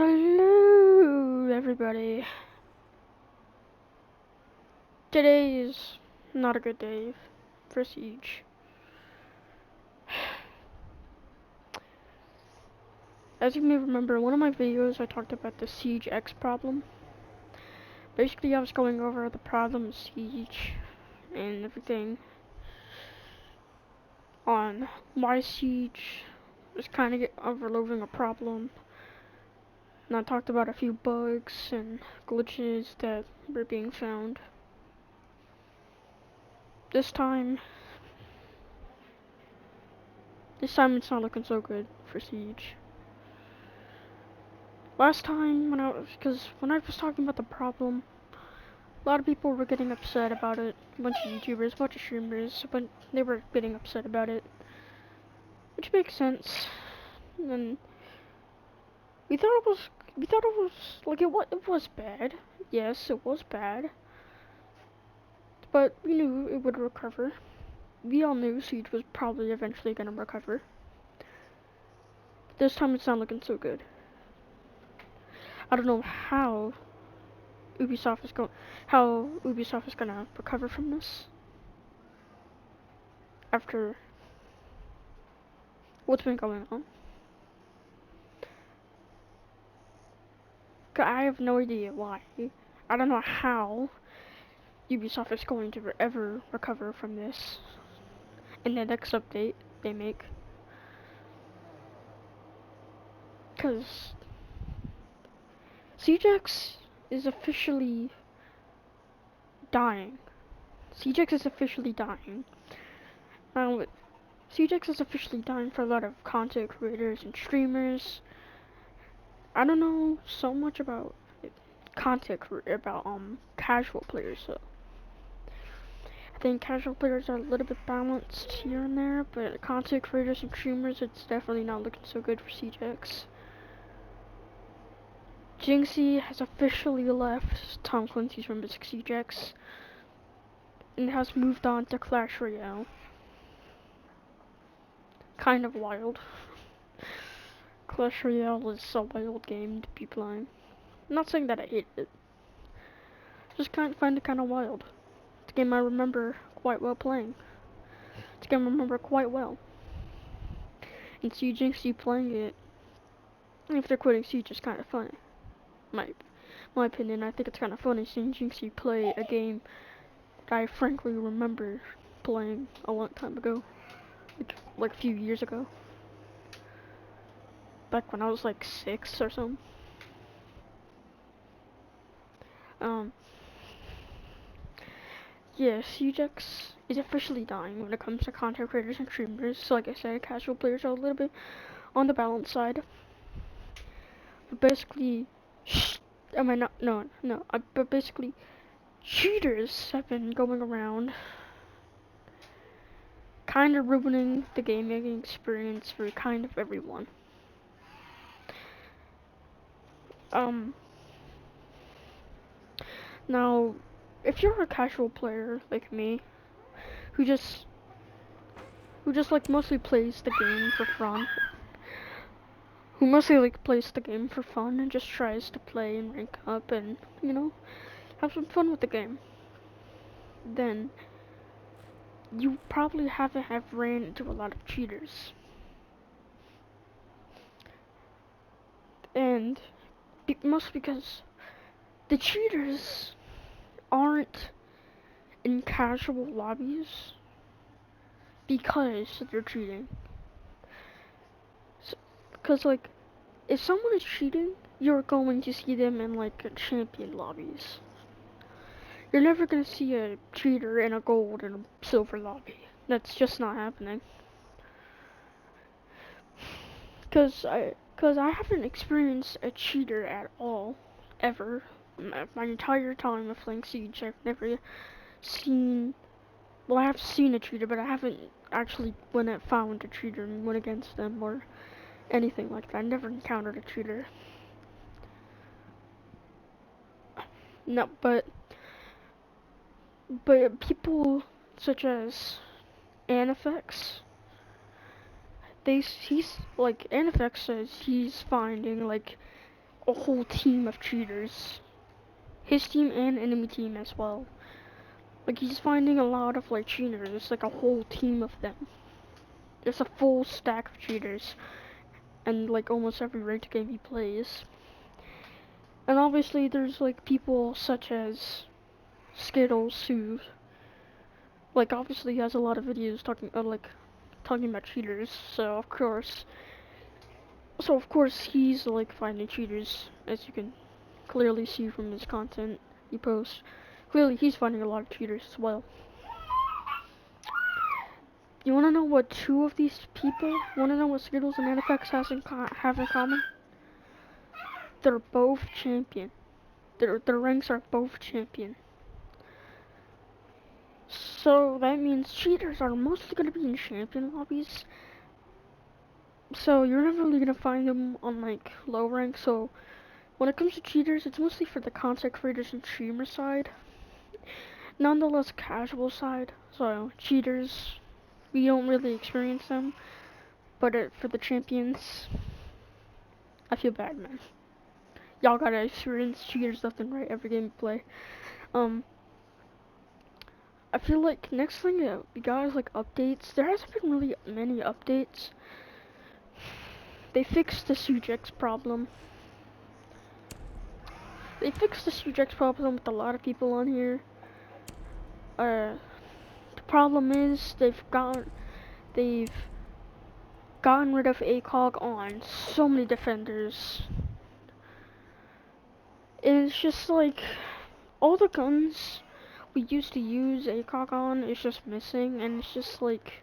Hello, everybody. Today is not a good day for Siege. As you may remember, in one of my videos I talked about the Siege X problem. Basically, I was going over the problem of Siege and everything on why Siege was kind of overloading a problem. And I talked about a few bugs and glitches that were being found. This time it's not looking so good for Siege. Last time, when I was talking about the problem, a lot of people were getting upset about it. A bunch of YouTubers, a bunch of streamers, but they were getting upset about it, which makes sense. And we thought it was like it was bad. Yes, it was bad, but we knew it would recover. We all knew Siege was probably eventually gonna recover. This time, it's not looking so good. I don't know how Ubisoft is gonna recover from this after what's been going on. I have no idea why. I don't know how Ubisoft is going to ever recover from this in the next update they make. Because Siege X is officially dying. Siege X is officially dying. Now, Siege X is officially dying for a lot of content creators and streamers. I don't know so much about casual players, so I think casual players are a little bit balanced here and there, but content creators and streamers, it's definitely not looking so good for Siege X. Jinxie has officially left Tom Clancy's Rainbow Six Siege X and has moved on to Clash Royale. Kind of wild. Clash Royale is a wild game to be playing. I'm not saying that I hate it. Just find it kind of wild. It's a game I remember quite well playing. It's a game I remember quite well. And see Jinxie playing it, if they're quitting Siege, is kind of funny. My opinion, I think it's kind of funny seeing Jinxie play a game that I frankly remember playing a long time ago. Like a few years ago. Back when I was like 6 or something. Yeah, Siege X is officially dying when it comes to content creators and streamers. So like I said, casual players are a little bit on the balance side. But basically, but basically, cheaters have been going around kind of ruining the gaming experience for kind of everyone. Now, if you're a casual player like me, who just like mostly plays the game for fun, and just tries to play and rank up and, have some fun with the game, then you probably haven't ran into a lot of cheaters. And mostly because the cheaters aren't in casual lobbies because they're cheating. Because, like, if someone is cheating, you're going to see them in, like, champion lobbies. You're never gonna see a cheater in a gold and a silver lobby. That's just not happening. Cause I haven't experienced a cheater at all, ever. My entire time of playing Siege, I've never seen. Well, I have seen a cheater, but I haven't actually found a cheater and went against them or anything like that. I never encountered a cheater. No, but people such as Anifex, he's like Anifex says he's finding like a whole team of cheaters. His team and enemy team as well. Like, he's finding a lot of, like, cheaters. It's like a whole team of them. There's a full stack of cheaters. And, like, almost every ranked game he plays. And obviously, there's, like, people such as Skittles who, like, obviously he has a lot of videos talking about cheaters. So, of course, he's, like, finding cheaters, as you can clearly see from his content he posts. Clearly, he's finding a lot of cheaters as well. You wanna know what two of these people? Wanna know what Skittles and Anifex have in common? They're both champion. Their ranks are both champion. So that means cheaters are mostly gonna be in champion lobbies. So you're never really gonna find them on like low rank. So when it comes to cheaters, it's mostly for the content creators and streamer side. Nonetheless, casual side. So cheaters, we don't really experience them. But for the champions, I feel bad, man. Y'all gotta experience cheaters left and right every game you play. I feel like next thing we got is like updates. There hasn't been really many updates. They fixed the Sujex problem. They fixed the Sujex problem with a lot of people on here. The problem is they've gotten rid of ACOG on so many defenders. And it's just like all the guns we used to use ACOG on is just missing, and it's just like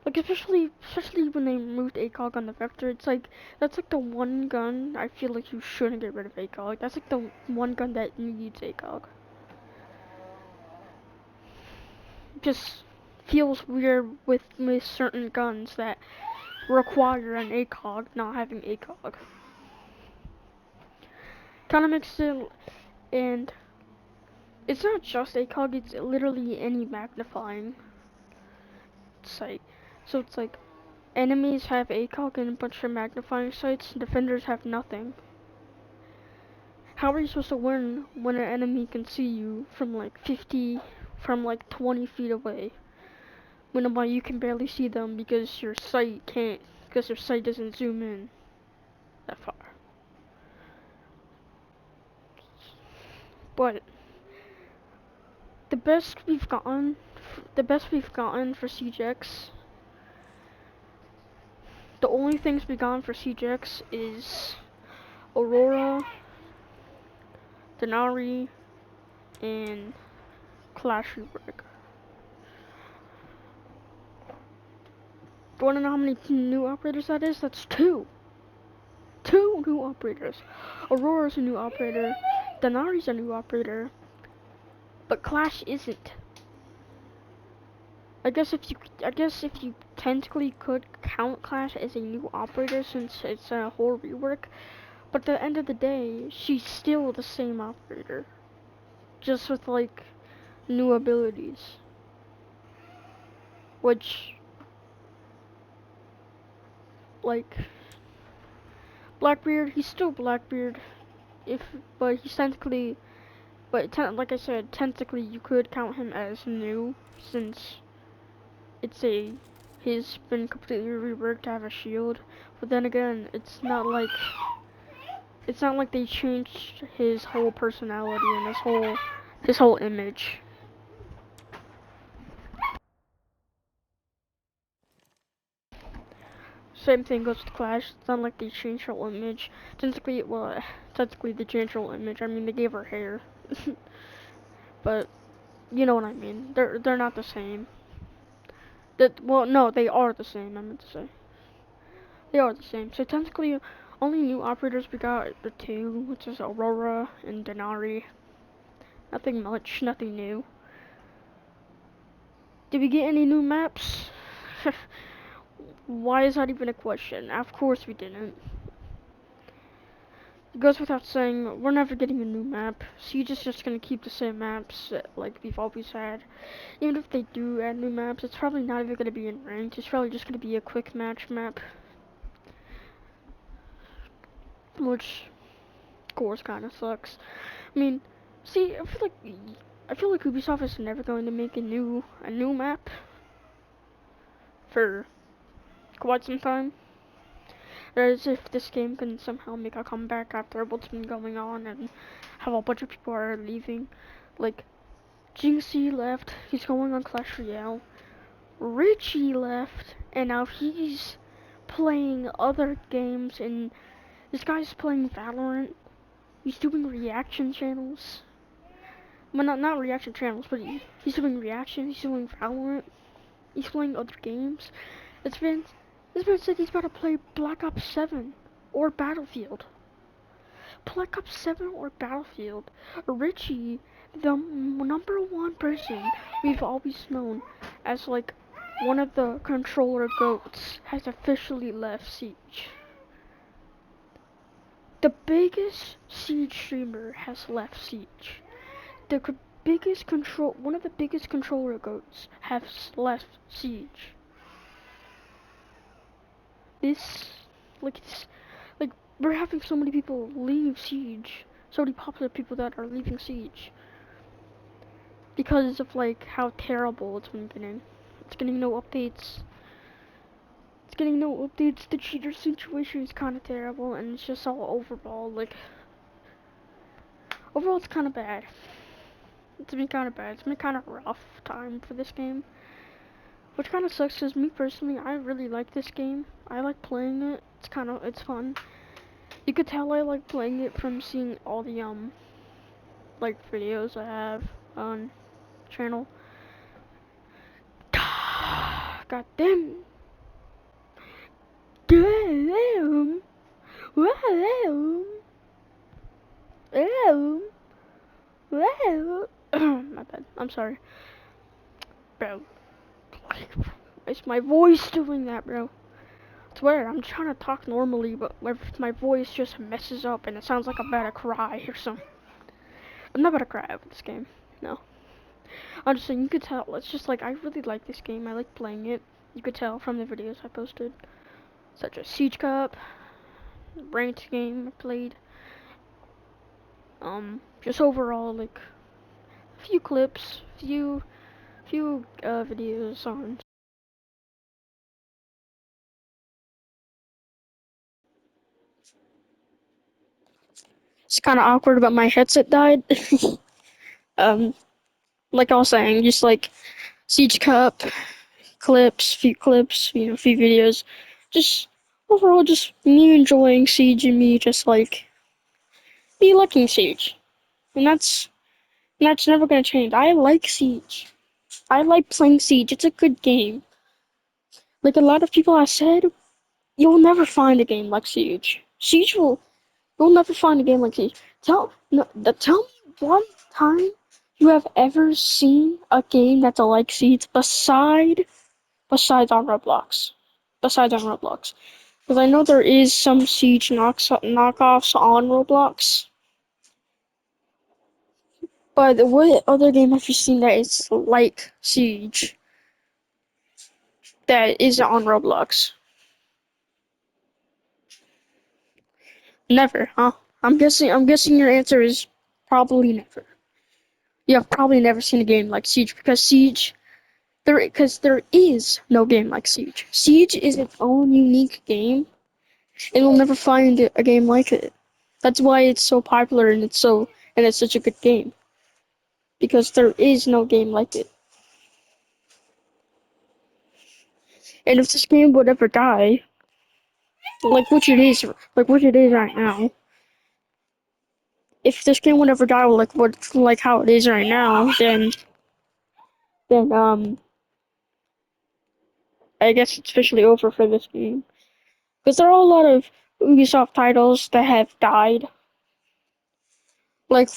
especially when they moved ACOG on the Vector, it's like that's like the one gun I feel like you shouldn't get rid of ACOG. That's like the one gun that needs ACOG. Just feels weird with certain guns that require an ACOG not having ACOG. Kind of makes it, and it's not just ACOG, it's literally any magnifying sight. So it's like enemies have ACOG and a bunch of magnifying sights, and defenders have nothing. How are you supposed to win when an enemy can see you from like 20 feet away? Meanwhile, you can barely see them because your sight doesn't zoom in that far. But the best we've gotten for CJX, the only things we've gotten for CJX is Aurora, Denari, and Clash Rework. Do you want to know how many new operators that is? That's two. Two new operators. Aurora's a new operator. Denari's a new operator. But Clash isn't. I guess if you technically could count Clash as a new operator since it's a whole rework. But at the end of the day, she's still the same operator. Just with like new abilities. Which like Blackbeard, he's still Blackbeard, but he's technically, like I said, technically you could count him as new since he's been completely reworked to have a shield. But then again, it's not like they changed his whole personality and his whole image. Same thing goes with Clash. It's not like they changed her image. Technically they changed her image. I mean, they gave her hair, but you know what I mean. They're not the same. No, they are the same. I meant to say they are the same. So technically, only new operators we got are two, which is Aurora and Denari. Nothing much, nothing new. Did we get any new maps? Why is that even a question? Of course we didn't. It goes without saying, we're never getting a new map. Siege is just gonna keep the same maps like we've always had. Even if they do add new maps, it's probably not even gonna be in ranked. It's probably just gonna be a quick match map. which of course kind of sucks. I mean, see, I feel like Ubisoft is never going to make a new map for quite some time. As if this game can somehow make a comeback after what's been going on and how a bunch of people are leaving. Like, Jinxie left, he's going on Clash Royale. Richie left, and now he's playing other games, and this guy's playing Valorant. He's doing reaction channels. Well, not reaction channels, but he's doing reactions, he's doing Valorant. He's playing other games. This man said he's about to play Black Ops 7 or Battlefield. Black Ops 7 or Battlefield. Richie, the number one person we've always known as like one of the controller goats, has officially left Siege. The biggest Siege streamer has left Siege. One of the biggest controller goats has left Siege. Like, we're having so many people leave Siege. So many popular people that are leaving Siege. Because of, like, how terrible it's been getting. It's getting no updates. The cheater situation is kind of terrible, and it's just all overall, like, overall it's kind of bad. It's been kind of bad. It's been kind of rough time for this game. Which kind of sucks, because me personally, I really like this game. I like playing it. It's fun. You could tell I like playing it from seeing all the, like, videos I have on channel. God damn. Damn. My bad. I'm sorry. Bro. It's my voice doing that, bro. I swear, I'm trying to talk normally, but my voice just messes up and it sounds like I'm about to cry or something. I'm not about to cry over this game. No. I'm just saying, you could tell. It's just like, I really like this game. I like playing it. You could tell from the videos I posted. Such as Siege Cup, ranked game I played. Just overall, like, a few clips, few videos on. It's kind of awkward, but my headset died. um, like I was saying, just like Siege Cup, few clips, few videos. Just overall, just me enjoying Siege and me just like me liking Siege, and that's never gonna change. I like Siege. I like playing Siege. It's a good game. Like a lot of people have said, you'll never find a game like Siege. You'll never find a game like Siege. Tell me one time you have ever seen a game that's like Siege besides on Roblox. Besides on Roblox. Because I know there is some Siege knockoffs on Roblox. But what other game have you seen that is like Siege that isn't on Roblox? Never, huh? I'm guessing your answer is probably never. You have probably never seen a game like Siege because there is no game like Siege. Siege is its own unique game, and you'll never find a game like it. That's why it's so popular and it's such a good game. Because there is no game like it. And if this game would ever die, like which it is right now, if this game would ever die like how it is right now, then I guess it's officially over for this game. Because there are a lot of Ubisoft titles that have died. Like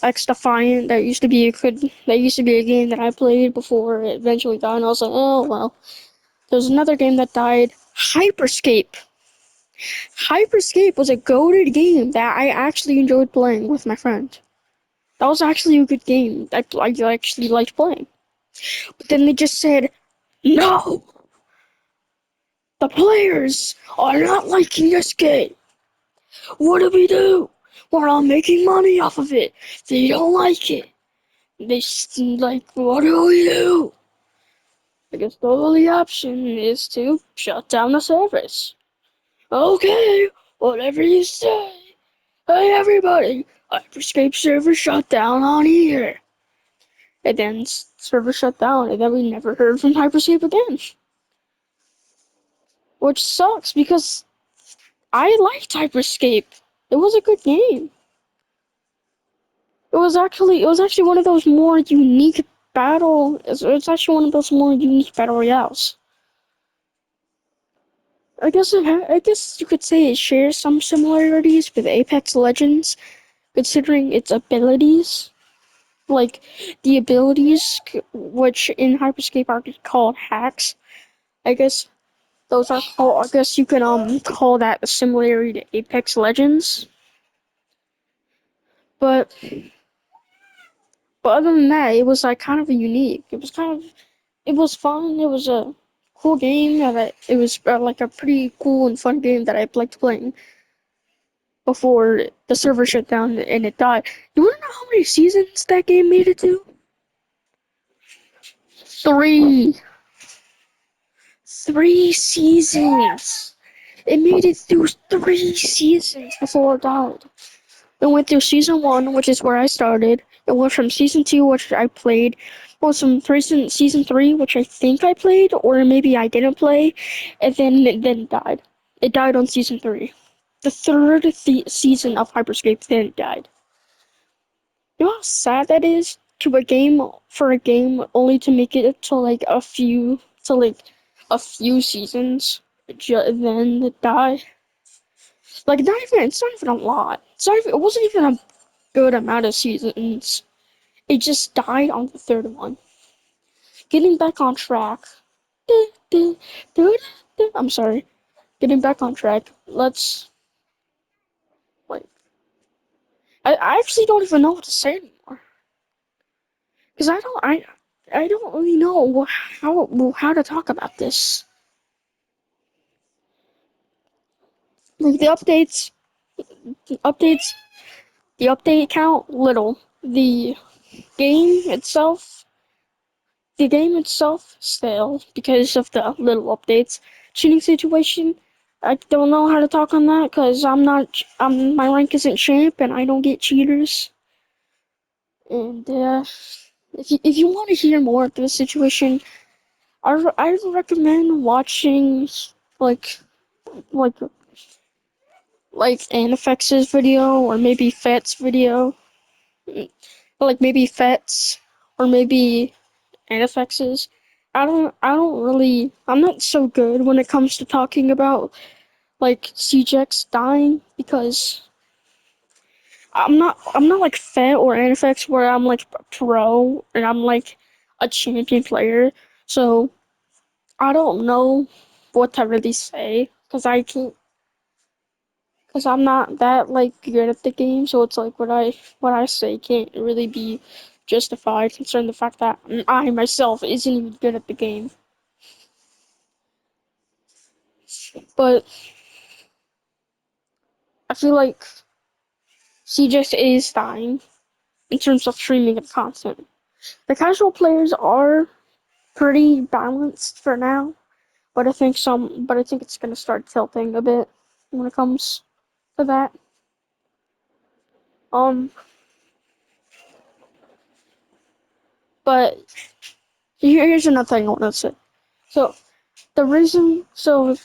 X Defiant, that used to be a game that I played before it eventually died, and I was like, oh well. There's another game that died, Hyperscape. Hyperscape was a goated game that I actually enjoyed playing with my friend. That was actually a good game. I actually liked playing. But then they just said, no! The players are not liking this game. What do we do? We're not making money off of it. They don't like it. They like, what do we do? I guess the only option is to shut down the service. Okay, whatever you say. Hey everybody, Hyperscape server shut down on here. And then server shut down, and then we never heard from Hyperscape again. Which sucks because I liked Hyperscape. It was a good game. It was actually one of those more unique it's actually one of those more unique battle royales. I guess you could say it shares some similarities with Apex Legends, considering its abilities. Like the abilities, which in Hyperscape are called hacks. I guess those are called. I guess you can call that a similarity to Apex Legends. But other than that, it was like kind of unique. It was fun. It was a cool game. It was like a pretty cool and fun game that I liked playing before the server shut down and it died. You wanna know how many seasons that game made it to? Three. 3 seasons. It made it through 3 seasons before it died. It went through season one, which is where I started. It went from season two, which I played. Well, some season three, which I think I played, or maybe I didn't play, and then it died. It died on season three. The third season of Hyperscape then died. You know how sad that is to a game only to make it to a few seasons, then die. Like it's not even a lot. It wasn't even a good amount of seasons. It just died on the third one. Getting back on track. I'm sorry. Getting back on track. Let's like. I actually don't even know what to say anymore because I don't really know how to talk about this. Like updates, the update count little. Game itself, the game itself stale because of the little updates. Cheating situation, I don't know how to talk on that because my rank isn't champ and I don't get cheaters. And if you want to hear more of this situation, I recommend watching like like like Anifex's video or maybe Fet's video, like maybe Fet's or maybe Anifex's. I'm not so good when it comes to talking about like CJX dying because I'm not like Fet or Anifex where I'm like pro and I'm like a champion player. So I don't know what to really say because I'm not that like good at the game. So it's like what I say can't really be justified considering the fact that I myself isn't even good at the game. But I feel like CJX is dying in terms of streaming and content. The casual players are pretty balanced for now, but I think it's gonna start tilting a bit when it comes to that. Um, but here's another thing I want to say. So so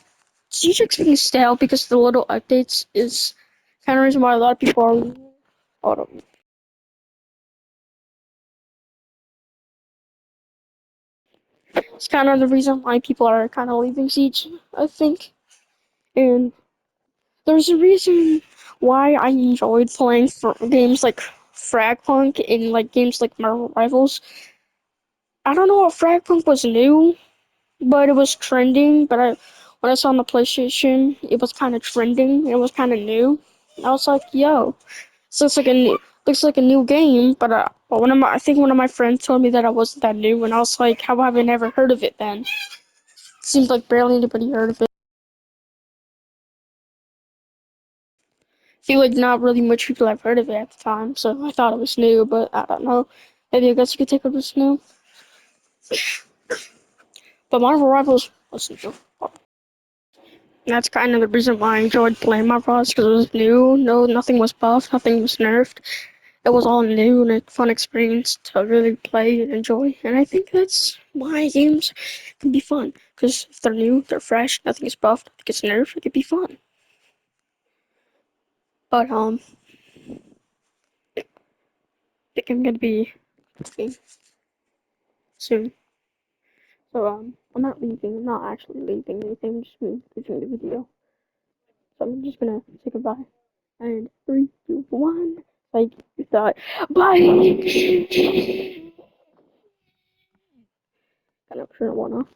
CJX being stale because the little updates is kind of reason why a lot of people are. Hold on. It's kind of the reason why people are kind of leaving Siege, I think. And there's a reason why I enjoyed playing for games like Fragpunk and like games like Marvel Rivals. I don't know if Fragpunk was new, but it was trending. When I saw on the PlayStation, it was kind of trending. It was kind of new. I was like, "Yo, this looks like a new game." But I think one of my friends told me that it wasn't that new, and I was like, "How have I never heard of it then?" Seems like barely anybody heard of it. feel like not really much people have heard of it at the time, so I thought it was new, but I don't know. Maybe I guess you could take it as new. But Marvel Rivals wasn't new. That's kind of the reason why I enjoyed playing Marvel Rivals, because it was new. No, nothing was buffed, nothing was nerfed. It was all new and a fun experience to really play and enjoy. And I think that's why games can be fun, because if they're new, they're fresh, nothing is buffed, nothing gets nerfed, it can be fun. But I think I'm gonna be leaving soon. So I'm not leaving. I'm not actually leaving anything. I'm just leaving the video. So I'm just gonna say goodbye. And 3, 2, 1. Like you thought. Bye. Kind of turn one off.